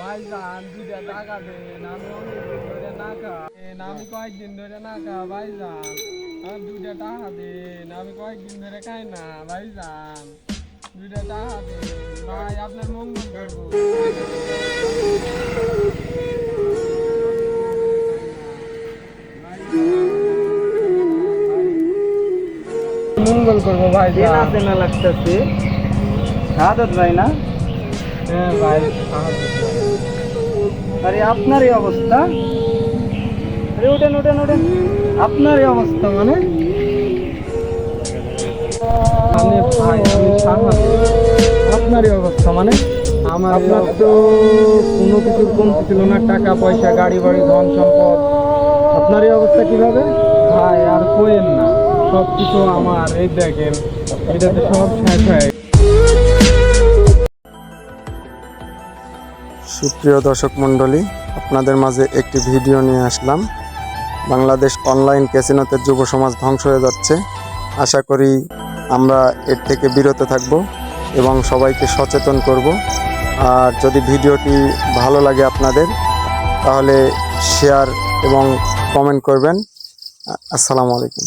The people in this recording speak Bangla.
ভাইজান 2টা টাকা দেন, আমি অনেকদিন ধরে না খাই, আমি কয়েকদিন ধরে না খাই ভাইজান। আর 2টা টাকা দেন, আমি কয়েকদিন ধরে খাই না ভাইজান। 2টা টাকা দেন ভাই, আপনার মঙ্গল করবো। মঙ্গল করবো ভাই, চেনা চেনা লাগতেছে। শাহাদাত ভাই না? হ্যাঁ ভাই। আরে আপনার এই অবস্থা, আরে ওঠেন ওঠেন ওঠেন, আপনার এই অবস্থা মানে? আমি ভাই, আমি আপনার এই অবস্থা মানে? আপনার তো কোনো কিছুর কমতি ছিল না, টাকা পয়সা গাড়ি বাড়ি ধন সম্পদ, আপনার এই অবস্থা কিভাবে? ভাই আর কোয়েন না, সব কিছু আমার, এই দেখেন এটাতে সব শেষ হয়ে। সুপ্রিয় দর্শক মণ্ডলী, আপনাদের মাঝে একটি ভিডিও নিয়ে আসলাম। বাংলাদেশ অনলাইন ক্যাসিনোতে যুব সমাজ ধ্বংস হয়ে যাচ্ছে। আশা করি আমরা এর থেকে বিরত থাকব এবং সবাইকে সচেতন করব। আর যদি ভিডিওটি ভালো লাগে আপনাদের, তাহলে শেয়ার এবং কমেন্ট করবেন। আসসালামু আলাইকুম।